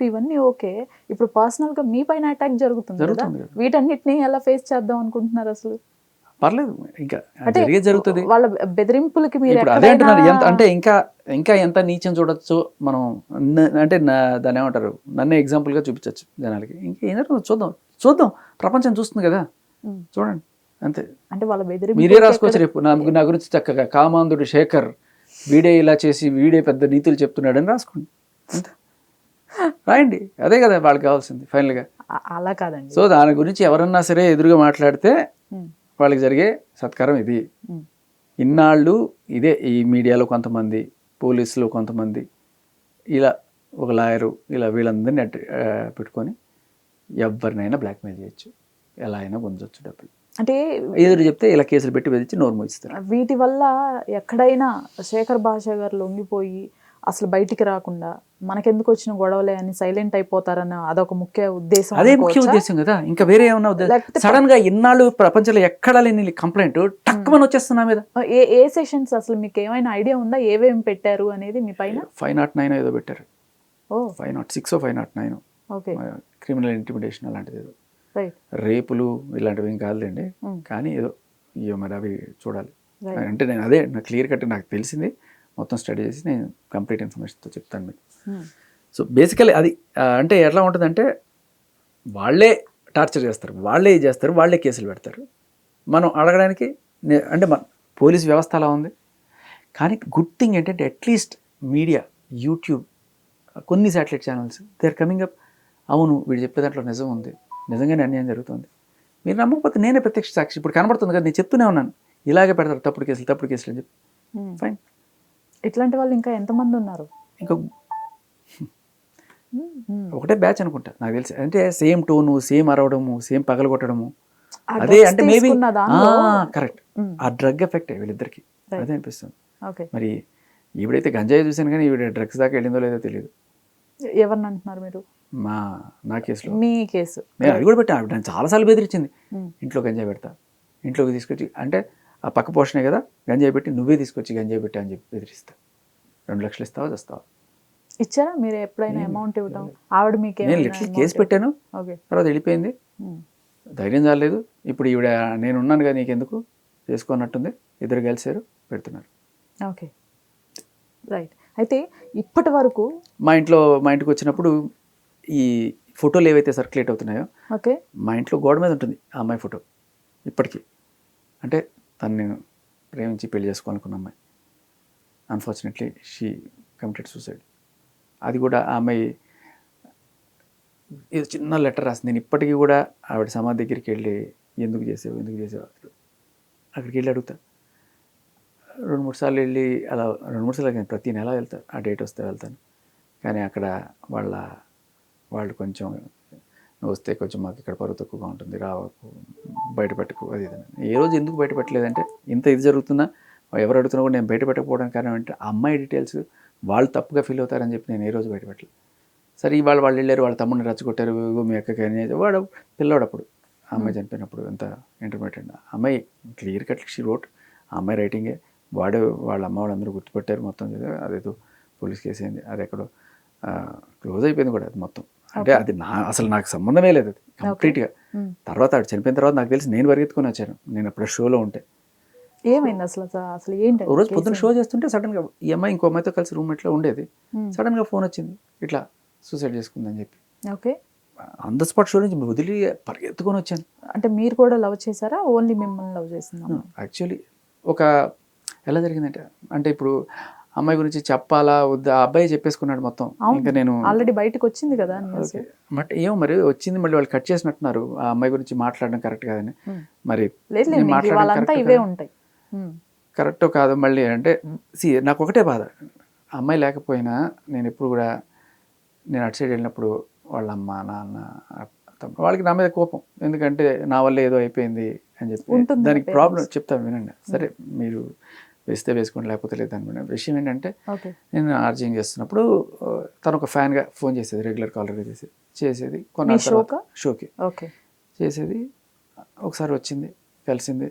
ఇప్పుడు ఇవన్నీ ఓకే. ఇప్పుడు పర్సనల్ గా మీ పైన అటాక్ జరుగుతుంది కదా, జరుగుతుంది కదా. వీటన్నిటిని ఎలా ఫేస్ చేద్దాం అనుకుంటున్నారు అసలు? పర్లేదు, ఇంకా అంటే జరిగేది జరుగుతుంది. వాళ్ళ బెదిరింపులకి మీరు ఇప్పుడు అదే ఎక్కడైనా అంటున్నారు, ఎంత అంటే ఇంకా ఇంకా ఎంత నీచం చూడొచ్చు మనం. అంటే దాన్ని ఏమంటారు, నన్నే ఎగ్జాంపుల్గా చూపించవచ్చు జనాలకి. ఇంకా ఏం జరుగుతుందో చూద్దాం చూద్దాం, ప్రపంచం చూస్తుంది కదా, చూడండి అంతే. అంటే వాళ్ళ మీరే బెదిరింపులకి రాసుకోవచ్చు ఎక్కడ- రేపు నా గురించి చక్కగా కామాంధుడు శేఖర్ వీడే ఇలా చేసి వీడే పెద్ద నీతులు చెప్తున్నాడని రాసుకోండి, అంతే రాయండి. అదే కదా వాళ్ళకి కావాల్సింది ఫైనల్గా. అలా కాదండి. సో దాని గురించి ఎవరన్నా సరే ఎదురుగా మాట్లాడితే ఉమ్, వాళ్ళకి జరిగే సత్కారం ఇది. ఉమ్, ఇన్నాళ్ళు ఇదే ఈ మీడియాలో కొంతమంది, పోలీసులు కొంతమంది, ఇలా ఒక లాయరు, ఇలా వీళ్ళందరినీ పెట్టుకొని ఎవరినైనా బ్లాక్మెయిల్ చేయొచ్చు, ఎలా అయినా పొందొచ్చు డబ్బులు. అంటే ఎదురు చెప్తే ఇలా కేసులు పెట్టి బెదిరించి నోరు మూయిస్తారు. వీటి వల్ల ఎక్కడైనా శేఖర్ భాష గారు లొంగిపోయి అసలు బయటికి రాకుండా మనకెందుకు వచ్చిన గొడవలే అని సైలెంట్ అయిపోతారన్న అదొక ముఖ్య ఉద్దేశం అదే ముఖ్య అనుకోవచ్చా? ఉద్దేశం కదా, ఇంకా వేరే ఏమన్నా ఉద్దేశం? లేకపోతే సడన్ గా ఇన్నాళ్ళు ప్రపంచంలో ఎక్కడా లేని కంప్లైంట్ టక్కుమని వచ్చేస్తుంది నా మీద. ఏ సెషన్స్ అసలు మీకు ఏమైనా ఐడియా ఉందా, ఏవేమి పెట్టారు అనేది మీ పైన? 509 ఏదో పెట్టారు, ఓ 506 509, ఓకే, క్రిమినల్ ఇంటిమిడేషన్ అలాంటిది ఏదో. రైట్, రేపులు ఇలాంటివి ఏం కాదులేండి, కానీ ఏదో ఇవో మరి అవి చూడాలి. రైట్. అంటే నేను అదే నాకు క్లియర్ కట్ నాకు తెలిసింది, మొత్తం స్టడీ చేసి నేను కంప్లీట్ ఇన్ఫర్మేషన్తో చెప్తాను మీకు. సో బేసికలీ అది అంటే ఎట్లా ఉంటుందంటే, వాళ్ళే టార్చర్ చేస్తారు, వాళ్ళే ఇది చేస్తారు, వాళ్ళే కేసులు పెడతారు. మనం అడగడానికి అంటే మన పోలీస్ వ్యవస్థ అలా ఉంది. కానీ గుడ్ థింగ్ ఏంటంటే అట్లీస్ట్ మీడియా, యూట్యూబ్, కొన్ని satellite channels they are coming up. అవును వీడు చెప్పే దాంట్లో నిజం ఉంది, నిజంగానే అన్యాయం జరుగుతుంది. మీరు నమ్మకపోతే నేనే ప్రత్యక్ష సాక్షి, ఇప్పుడు కనబడుతుంది కదా, నేను చెప్తూనే ఉన్నాను, ఇలాగే పెడతారు తప్పుడు కేసులు అని చెప్పి. ఫైన్. ఇట్లాంటి వాళ్ళు ఇంకా ఎంతమంది ఉన్నారు? ఇంకా ఒకటే బ్యాచ్ అనుకుంటా నాకు తెలిసి. అంటే సేమ్ టోను, సేమ్ అరవడము, సేమ్ పగలగొట్టడము, అదే అంటే మేబీ కరెక్ట్ ఆ డ్రగ్ ఎఫెక్ట్ వీళ్ళిద్దరికి, అదే అనిపిస్తుంది. మరి ఈవిడైతే గంజాయి చూశాను, కానీ ఈవిడ డ్రగ్స్ దాకా వెళ్ళిందో లేదో తెలియదు. ఎవరిని అంటున్నారు మీరు? నా కేసులో మీ కేసు నేను అది కూడా పెట్టాను. ఆవిడ నన్ను చాలాసార్లు బెదిరించింది, ఇంట్లో గంజాయి పెడతా, ఇంట్లోకి తీసుకొచ్చి, అంటే ఆ పక్క పోషణే కదా, గంజాయి పెట్టి నువ్వే తీసుకొచ్చి గంజాయి పెట్టా అని చెప్పి బెదిరిస్తా. 2 లక్షలు ఇస్తావా చేస్తావా? ఇచ్చారా మీరు ఎప్పుడైనా అమౌంట్ ఇవ్వడం? ఆవిడ మీకు నేను లిటిల్ కేసు పెట్టాను, తర్వాత వెళ్ళిపోయింది, ధైర్యం చాలేదు. ఇప్పుడు ఈవిడ నేనున్నాను కదా నీకెందుకు చేసుకున్నట్టుంది, ఇద్దరు కలిసారు పెడుతున్నారు. Okay, right. అయితే ఇప్పటి వరకు మా ఇంటికి వచ్చినప్పుడు ఈ ఫోటోలు ఏవైతే సర్క్యులేట్ అవుతున్నాయో, ఓకే, మా ఇంట్లో గోడ మీద ఉంటుంది ఆ అమ్మాయి ఫోటో ఇప్పటికీ. అంటే తను నేను ప్రేమించి పెళ్లి చేసుకోవాలనుకున్న అమ్మాయి. Unfortunately she committed suicide. అది కూడా ఆ అమ్మాయి ఏదో చిన్న లెటర్ రాసింది. నేను ఇప్పటికీ కూడా ఆవిడ సమాధి దగ్గరికి వెళ్ళి ఎందుకు చేసావు అక్కడికి వెళ్ళి అడుగుతా. 2-3 సార్లు వెళ్ళి అలా 2-3 సార్లు కానీ ప్రతి నెల వెళ్తాను, ఆ డేట్ వస్తే వెళ్తాను. కానీ అక్కడ వాళ్ళు కొంచెం నువ్వు వస్తే కొంచెం మాకు ఇక్కడ పరువు తక్కువగా ఉంటుంది, రావకు, బయటపెట్టకు, అది ఇది. ఏ రోజు ఎందుకు బయటపెట్టలేదంటే, ఇంత ఇది జరుగుతున్నా ఎవరు అడుగుతున్నా కూడా నేను బయటపెట్టకపోవడానికి కారణం అంటే ఆ అమ్మాయి డీటెయిల్స్ వాళ్ళు తప్పుగా ఫీల్ అవుతారని చెప్పి నేను ఏ రోజు బయటపెట్టలేదు. సరే ఇవాళ వాళ్ళు వెళ్ళారు, వాళ్ళ తమ్ముడిని రచ్చగొట్టారు, మీ అక్కకి అని, వాడు పిల్లోడు అప్పుడు ఆ అమ్మాయి చనిపోయినప్పుడు ఎంత ఇంటర్మీడియట్. అమ్మాయి క్లియర్ కట్ షీ రోట్, ఆ అమ్మాయి రైటింగే. వాళ్ళ అమ్మ వాళ్ళందరూ గుర్తుపెట్టారు మొత్తం. అదేదో పోలీస్ కేసు అయింది, అది ఎక్కడో క్లోజ్ అయిపోయింది కూడా అది మొత్తం. అంటే అది అసలు నాకు సంబంధమే లేదు అది కంప్లీట్గా. తర్వాత ఆవిడ చనిపోయిన తర్వాత నాకు తెలిసి నేను పరిగెత్తుకొని వచ్చాను, నేను అప్పుడు షోలో ఉంటే. ఏమైంది అసలు ఏంటి? ఓ రోజు పొద్దున్న షో చేస్తుంటే సడన్గా ఈ అమ్మాయి ఇంకో అమ్మాయితో కలిసి రూమ్మేట్లో ఉండేది, సడన్గా ఫోన్ వచ్చింది ఇట్లా సూసైడ్ చేసుకుందని చెప్పి. Okay, on the spot show నుంచి వదిలి పరిగెత్తుకొని వచ్చాను. అంటే మీరు కూడా లవ్ చేశారా, ఓన్లీ మిమ్మల్ని లవ్ చేసిందా? యాక్చువల్లీ ఎలా జరిగిందంటే, అంటే ఇప్పుడు అమ్మాయి గురించి చెప్పాలా వద్దా, ఆ అబ్బాయి చెప్పేసుకున్నాడు మొత్తం. ఇంకా నేను ఆల్రెడీ బయటకు వచ్చింది కదా. బట్ ఏమో మరి వచ్చింది, మళ్ళీ వాళ్ళు కట్ చేసినట్టున్నారు ఆ అమ్మాయి గురించి మాట్లాడడం కరెక్ట్ కాదని. మరి కరెక్టో కాదు మళ్ళీ అంటే నాకు ఒకటే బాధ, ఆ అమ్మాయి లేకపోయినా నేను ఎప్పుడు కూడా, నేను అటు సైడ్ వెళ్ళినప్పుడు వాళ్ళ అమ్మ నాన్న వాళ్ళకి నా మీద కోపం, ఎందుకంటే నా వల్ల ఏదో అయిపోయింది అని చెప్పి. దానికి ప్రాబ్లం చెప్తాను వినండి. సరే మీరు వేస్తే వేసుకోండి, లేకపోతే లేదనుకునే విషయం ఏంటంటే, నేను ఆర్జింగ్ చేస్తున్నప్పుడు తను ఒక ఫ్యాన్గా ఫోన్ చేసేది, రెగ్యులర్ కాలర్గా చేసేది కొన్నాళ్ళ తర్వాత షోకి చేసేది. ఒకసారి వచ్చింది, కలిసింది,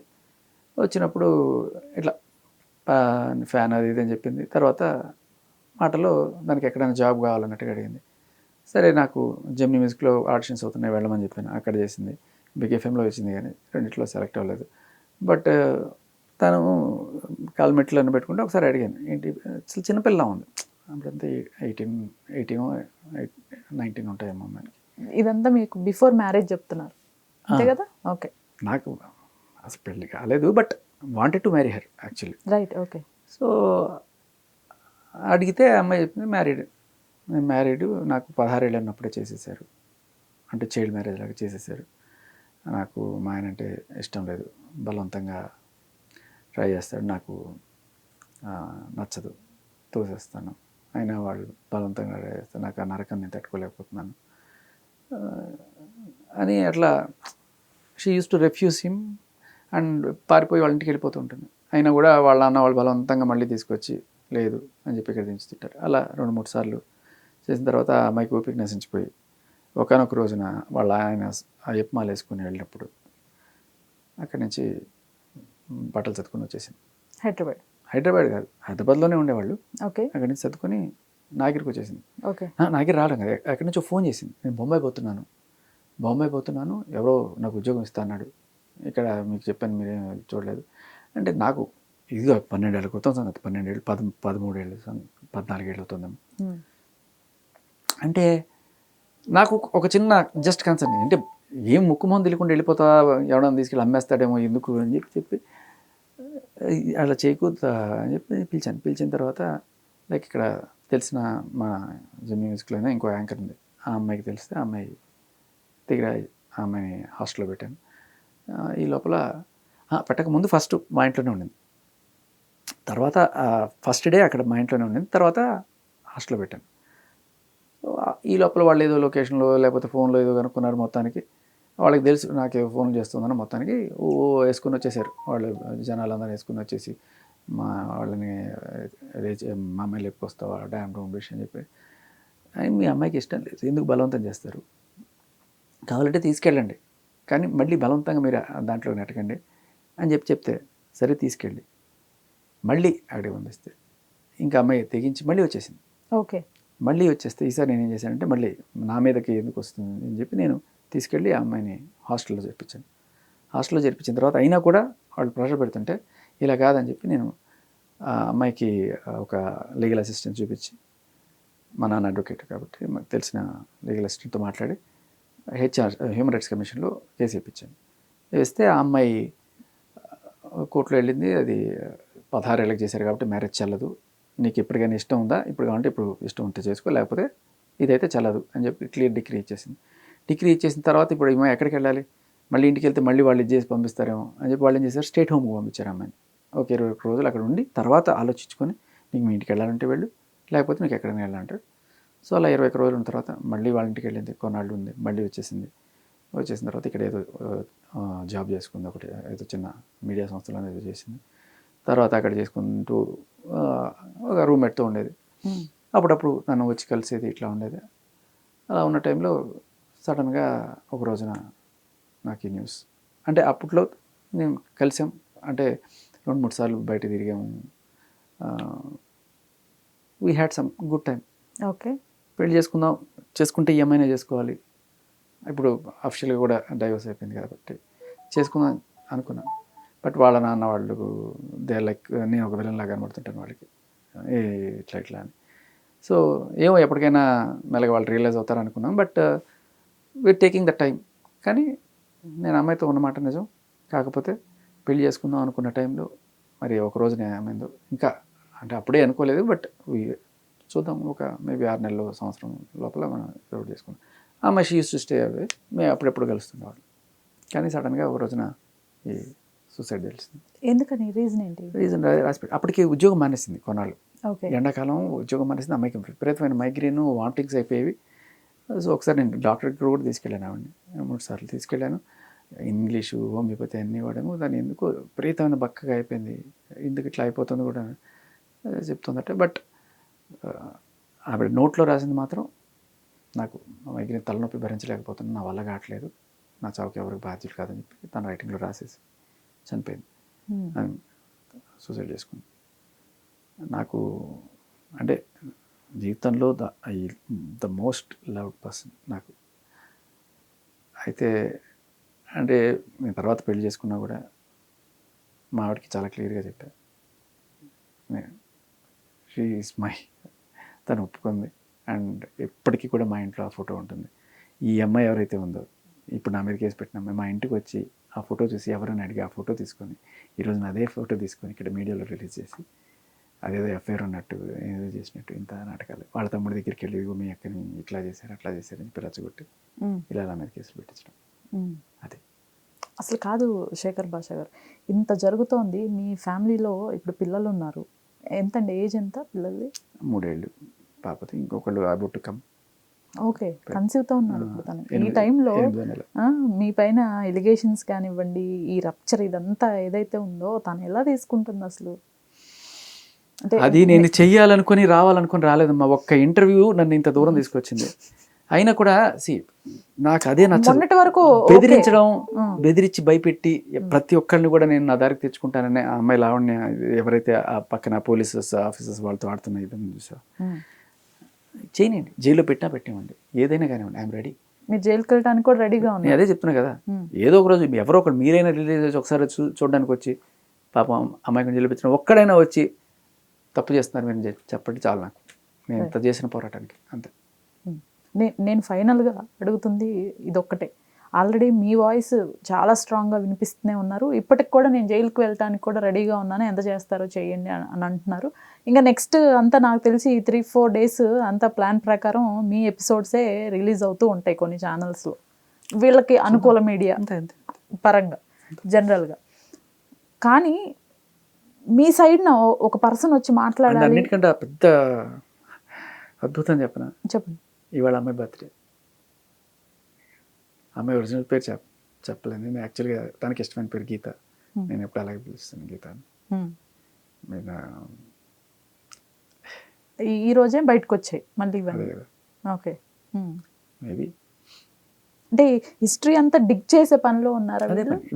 వచ్చినప్పుడు ఇట్లా ఫ్యాన్ అది ఇది అని చెప్పింది. తర్వాత మాటలో దానికి ఎక్కడైనా జాబ్ కావాలన్నట్టుగా అడిగింది. సరే నాకు జెమినీ మ్యూజిక్లో ఆడిషన్స్ అవుతున్నాయి వెళ్ళమని చెప్పాను. అక్కడ చేసింది. బిగ్ ఎఫ్ఎంలో వచ్చింది కానీ రెండిట్లో సెలెక్ట్ అవ్వలేదు. బట్ తను కాల్మెట్లను పెట్టుకుంటే ఒకసారి అడిగాను, ఏంటి అసలు చిన్నపిల్ల ఉంది అప్పుడంతా 18 19 ఉంటాయేమో అమ్మాయికి. ఇదంతా మీకు బిఫోర్ మ్యారేజ్ చెప్తున్నారు అంతే కదా? ఓకే, నాకు అసలు పెళ్ళి కాలేదు, but wanted to marry her actually. Right, okay. So అడిగితే అమ్మాయి చెప్పింది మ్యారీడ్. నేను మ్యారీడ్, నాకు 16 ఏళ్ళు అన్నప్పుడే చేసేసారు, అంటే చైల్డ్ మ్యారేజ్ లాగా చేసేసారు. నాకు మా ఆయన అంటే ఇష్టం లేదు, బలవంతంగా ట్రై చేస్తాడు, నాకు నచ్చదు, తోసేస్తాను. అయినా వాళ్ళు బలవంతంగా ట్రై చేస్తారు, నాకు ఆ నరకం నేను తట్టుకోలేకపోతున్నాను అని అట్లా she used to refuse him and పారిపోయి వాళ్ళ ఇంటికి వెళ్ళిపోతూ ఉంటుంది. అయినా కూడా వాళ్ళ అన్న వాళ్ళు బలవంతంగా మళ్ళీ తీసుకొచ్చి లేదు అని చెప్పి ఇక్కడ దించుతుంటారు. అలా 2-3 సార్లు చేసిన తర్వాత ఆ అమ్మాయికి ఓపిక నశించిపోయి ఒకనొక రోజున వాళ్ళ ఆయన అయ్యప్ప మాల వేసుకుని వెళ్ళినప్పుడు అక్కడి నుంచి బట్టలు చదువుకొని వచ్చేసింది. హైదరాబాద్ కాదు, హైదరాబాద్లోనే ఉండేవాళ్ళు. ఓకే, అక్కడి నుంచి చదువుకొని నాగిరికి వచ్చేసింది. ఓకే. నాగిరి రావడం కదా, అక్కడి నుంచి ఫోన్ చేసింది, నేను బొంబాయి పోతున్నాను, ఎవరో నాకు ఉద్యోగం ఇస్తా అన్నాడు, ఇక్కడ మీకు చెప్పాను మీరేం చూడలేదు అంటే. నాకు ఇదిగో 12 ఏళ్ళ క్రితం సంగతి, 12 ఏళ్ళు 13 ఏళ్ళు 14 ఏళ్ళు అవుతుందేమో. అంటే నాకు ఒక చిన్న జస్ట్ కన్సర్న్, అంటే ఏం ముక్కు మొహం తెలియకుండా వెళ్ళిపోతా, ఎవడన్నా తీసుకెళ్ళి అమ్మేస్తాడేమో ఎందుకు అని చెప్పి అలా చేయకూడదు అని చెప్పి పిలిచిన తర్వాత లైక్ ఇక్కడ తెలిసిన మా జెమినీ మ్యూజిక్లోనే ఇంకో యాంకర్ ఉంది, ఆ అమ్మాయికి తెలిస్తే ఆ అమ్మాయి దగ్గర ఆ అమ్మాయిని హాస్టల్లో పెట్టాను. ఈ లోపల పెట్టక ముందు ఫస్ట్ మా ఇంట్లోనే ఉండింది, తర్వాత ఫస్ట్ డే అక్కడ మా ఇంట్లోనే ఉండింది, తర్వాత హాస్టల్లో పెట్టాను. సో ఈ లోపల వాళ్ళు ఏదో లొకేషన్లో లేకపోతే ఫోన్లో ఏదో కనుక్కున్నారు, మొత్తానికి వాళ్ళకి తెలుసు నాకు ఫోన్ చేస్తుందని, మొత్తానికి వేసుకుని వచ్చేసారు వాళ్ళు, జనాలందరూ వేసుకుని వచ్చేసి మా వాళ్ళని మా అమ్మాయి లేపుకొస్తావా డ్యామ్ డోమ్ బిష్ అని చెప్పి. మీ అమ్మాయికి ఇష్టం లేదు, ఎందుకు బలవంతం చేస్తారు, కావాలంటే తీసుకెళ్ళండి కానీ మళ్ళీ బలవంతంగా మీరు దాంట్లో నెట్టకండి అని చెప్తే సరే తీసుకెళ్ళి మళ్ళీ అక్కడికి పంపిస్తే ఇంకా అమ్మాయి తెగించి మళ్ళీ వచ్చేసింది. ఓకే, మళ్ళీ వచ్చేస్తే ఈసారి నేను ఏం చేశానంటే మళ్ళీ నా మీదకి ఎందుకు వస్తుంది అని చెప్పి నేను తీసుకెళ్ళి ఆ అమ్మాయిని హాస్టల్లో చేర్పించాను. హాస్టల్లో చేర్పించిన తర్వాత అయినా కూడా వాళ్ళు ప్రెషర్ పెడుతుంటే ఇలా కాదని చెప్పి నేను ఆ అమ్మాయికి ఒక లీగల్ అసిస్టెంట్ చూపించి, మా నాన్న అడ్వకేట్ కాబట్టి మాకు తెలిసిన లీగల్ అసిస్టెంట్తో మాట్లాడి హ్యూమన్ రైట్స్ కమిషన్లో కేసు వేయించాను. వేస్తే ఆ అమ్మాయి కోర్టులో వెళ్ళింది, అది 16 ఏళ్ళకి చేశారు కాబట్టి మ్యారేజ్ చెల్లదు, నీకు ఎప్పటికైనా ఇష్టం ఉందా, ఇప్పుడు కావాలంటే ఇప్పుడు ఇష్టం ఉంటే చేసుకో, లేకపోతే ఇదైతే చెల్లదు అని చెప్పి క్లియర్ డిగ్రీ ఇచ్చేసింది. డిగ్రీ ఇచ్చేసిన తర్వాత ఇప్పుడు ఏమో ఎక్కడికి వెళ్ళాలి, మళ్ళీ ఇంటికి వెళ్తే మళ్ళీ వాళ్ళు ఇది చేసి పంపిస్తారేమో అని చెప్పి వాళ్ళు ఏం చేశారు, స్టేట్ హోమ్కి పంపించారు అమ్మాయిని. ఒక 21 రోజులు అక్కడ ఉండి తర్వాత ఆలోచించుకొని నీకు మీ ఇంటికి వెళ్ళాలంటే వెళ్ళు, లేకపోతే నీకు ఎక్కడైనా వెళ్ళాలంటారు. సో అలా 21 రోజులు ఉన్న తర్వాత మళ్ళీ వాళ్ళ ఇంటికి వెళ్ళింది, కొన్నాళ్ళు ఉంది, మళ్ళీ వచ్చేసింది. వచ్చేసిన తర్వాత ఇక్కడ ఏదో జాబ్ చేసుకుంది, ఒకటి ఏదో చిన్న మీడియా సంస్థలో ఏదో చేసింది. తర్వాత అక్కడ చేసుకుంటూ ఒక రూమ్మేట్తో ఉండేది, అప్పుడప్పుడు నన్ను వచ్చి కలిసేది, ఇట్లా ఉండేది. అలా ఉన్న టైంలో సడన్గా ఒక రోజున నాకు ఈ న్యూస్, అంటే అప్పట్లో మేము కలిసాం, అంటే 2-3 సార్లు బయట తిరిగాము, we had some good time. Okay, పెళ్లి చేసుకుంటే ఏమైనా చేసుకోవాలి, ఇప్పుడు అఫిషియల్గా కూడా డైవర్స్ అయిపోయింది కాబట్టి చేసుకుందాం అనుకున్నాను. బట్ వాళ్ళ నాన్న వాళ్ళు దే లైక్ నేను ఒక విలన్ లాగా కనబడుతుంటాను వాళ్ళకి, ఇట్లా అని. సో ఏమో ఎప్పటికైనా మెల్లగా వాళ్ళు రియలైజ్ అవుతారు అనుకున్నాం, but we are taking the time. కానీ నేను అమ్మాయితో ఉన్నమాట నిజం, కాకపోతే పెళ్లి చేసుకుందాం అనుకున్న టైంలో మరి ఒకరోజు నేను ఏమైందో ఇంకా, అంటే అప్పుడే అనుకోలేదు, బట్ చూద్దాం ఒక మేబీ 6 నెలలు సంవత్సరం లోపల మనం ఎవరు చేసుకున్నాం. ఆ అమ్మాయి she used to stay away, మేము అప్పుడెప్పుడు కలుస్తుండేవాళ్ళు. కానీ సడన్గా ఒక రోజున ఈ సూసైడ్ తెలిసింది. ఎందుకని, రీజన్ ఏంటి? రీజన్ రాసిపెట్టి అప్పటికి ఉద్యోగం మానేసింది కొన్నాళ్ళు, ఓకే, ఎండాకాలం ఉద్యోగం మానేసింది. అమ్మాయికి విపరీతమైన మైగ్రేన్, వామిటింగ్స్ అయిపోయేవి. సో ఒకసారి నేను డాక్టర్ దగ్గర కూడా తీసుకెళ్ళాను ఆవిడని, 3 సార్లు తీసుకెళ్ళాను. ఇంగ్లీషు, హోమియోపతి అన్నీ వాడాము, దాన్ని ఎందుకో విపరీతమైన బక్కగా అయిపోయింది, ఎందుకు ఇట్లా అయిపోతుంది కూడా చెప్తుందట. బట్ ఆవిడ నోట్లో రాసింది మాత్రం, నాకు మైగ్రేన్ తలనొప్పి భరించలేకపోతున్నాను, నా వల్ల కావట్లేదు, నా చావుకి ఎవరికి బాధ్యులు కాదని చెప్పి తన రైటింగ్లో రాసేసి చనిపోయింది. సూసైడ్ చేసుకుంది. నాకు అంటే జీవితంలో ద మోస్ట్ లవ్డ్ పర్సన్ నాకు. అయితే అంటే నేను తర్వాత పెళ్లి చేసుకున్నా కూడా మా ఆవిడకి చాలా క్లియర్గా చెప్పా, షీ ఈజ్ మై, తను ఒప్పుకుంది. అండ్ ఎప్పటికీ కూడా మా ఇంట్లో ఆ ఫోటో ఉంటుంది. ఈ అమ్మాయి ఎవరైతే ఉందో, ఇప్పుడు నా మీద కేసు పెట్టిన అమ్మాయి మా ఇంటికి వచ్చి ఆ ఫోటో చూసి ఎవరైనా అడిగి ఆ ఫోటో తీసుకొని ఈరోజు అదే ఫోటో తీసుకొని ఇక్కడ మీడియాలో రిలీజ్ చేసి అదేదో ఎఫ్ఐఆర్ ఉన్నట్టు ఏదో చేసినట్టు ఇంత నాటకాలు. వాళ్ళ తమ్ముడి దగ్గరికి వెళ్ళి మీ అక్కని ఇట్లా చేశారు అట్లా చేశారు అని పిరచ్చగొట్టి ఇలా నా మీద కేసులు పెట్టించడం. అదే అసలు కాదు శేఖర్ భాష గారు, ఇంత జరుగుతోంది మీ ఫ్యామిలీలో. ఇప్పుడు పిల్లలు ఉన్నారు, ఎంతండి ఏజ్ ఎంత పిల్లల్ది? 3 ఏళ్ళు పాపది, ఇంకొకళ్ళు అబౌట్ కమ్. ఓకే, కన్సీవ్తో ఉన్నారు ఇప్పుడు తను. ఈ టైంలో మీ పైన ఎలిగేషన్స్ కానివ్వండి, ఈ రప్చర్ ఇదంతా ఏదైతే ఉందో తను ఎలా తీసుకుంటుంది అసలు? అంటే అది నేను చెయ్యాలనుకుని రావాలనుకుని రాలేదమ్మా. ఒక్క ఇంటర్వ్యూ నన్ను ఇంత దూరం తీసుకొచ్చింది. అయినా కూడా నాకు అదే నచ్చదు. మొన్నటి వరకు బెదిరించడం, బెదిరించి భయపెట్టి ప్రతి ఒక్కరిని కూడా నేను నా దారికి తెచ్చుకుంటానని ఆ అమ్మాయి లావణ్య ఎవరైతే ఆ పక్కన పోలీసెస్ ఆఫీసర్స్ వాళ్ళతో ఆడుతున్న ఇదని చూసా, చేయనండి, జైల్లో పెట్టినా పెట్టివ్వండి, ఏదైనా కానివ్వండి, ఐఎమ్ రెడీ. మీరు జైలుకి వెళ్ళడానికి కూడా రెడీగా ఉంది. నేను అదే చెప్తున్నా కదా, ఏదో ఒక రోజు ఎవరో ఒకరు మీరైనా రిలీజ్ చేసి ఒకసారి చూడడానికి వచ్చి పాపం అమ్మాయికి జైలు పెట్టిన ఒక్కడైనా వచ్చి తప్పు చేస్తున్నారు మీరు చెప్పండి చాలు, నాకు నేను ఇంత చేసిన పోరాటానికి అంతే. నేను ఫైనల్గా అడుగుతుంది ఇదొక్కటే. ఆల్రెడీ మీ వాయిస్ చాలా స్ట్రాంగ్గా వినిపిస్తూనే ఉన్నారు. ఇప్పటికి కూడా నేను జైలుకి వెళ్ళటానికి కూడా రెడీగా ఉన్నాను, ఎంత చేస్తారో చేయండి అని అంటున్నారు. ఇంకా నెక్స్ట్ అంతా నాకు తెలిసి 3-4 డేస్ అంతా ప్లాన్ ప్రకారం మీ ఎపిసోడ్సే రిలీజ్ అవుతూ ఉంటాయి కొన్ని ఛానల్స్లో, వీళ్ళకి అనుకూల మీడియా పరంగా జనరల్గా. కానీ మీ సైడ్న ఒక పర్సన్ వచ్చి మాట్లాడాలి. అన్నిటికంటే పెద్ద అద్భుతం చెప్పండి. ఇవాళ అమ్మాయి బర్త్డే. అమ్మాయి ఒరిజినల్ పేరు చెప్పలేదు. నేను యాక్చువల్గా తనకి ఇష్టమైన పేరు గీత. నేను ఎప్పుడు అలాగే పిలుస్తాను గీత. ఈ రోజే బయటకు వచ్చాయి మళ్ళీ ఇవన్నీ. ఓకే, మేబీ అంటే హిస్టరీ అంతా డిగ్ చేసే పనిలో ఉన్నారా?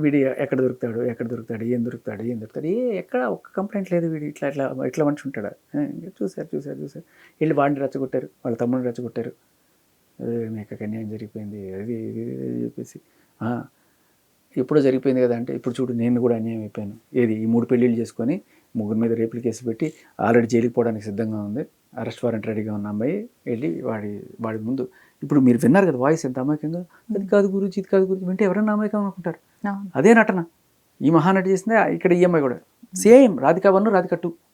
వీడి ఎక్కడ దొరుకుతాడు ఏం దొరుకుతాడు ఎక్కడ ఒక్క కంప్లైంట్ లేదు. వీడు ఇట్లా మనిషి ఉంటాడా? చూసారు వెళ్ళి వాడిని రెచ్చగొట్టారు, వాళ్ళ తమ్ముడిని రెచ్చగొట్టారు, మీకు అన్యాయం జరిగిపోయింది అది ఇది చెప్పేసి. ఎప్పుడో జరిగిపోయింది కదా అంటే, ఇప్పుడు చూడు నేను కూడా అన్యాయం అయిపోయాను. ఏది ఈ 3 పెళ్ళిళ్ళు చేసుకొని 3 మీద రేపులు కేసు పెట్టి ఆల్రెడీ జైలుకి పోవడానికి సిద్ధంగా ఉంది, అరెస్ట్ వారెంట్ రెడీగా ఉన్న అమ్మాయి వెళ్ళి వాడి ముందు, ఇప్పుడు మీరు విన్నారు కదా వాయిస్ ఎంత అమాయకంగా, అది కాదు గురించి ఇది కాదు గురించి వింటే ఎవరైనా అమాయకం అనుకుంటారు. అదే నటన ఈ మహానటి చేసిందే ఇక్కడ ఈ అమ్మాయి కూడా సేమ్. రాధికా 1, రాధికా 2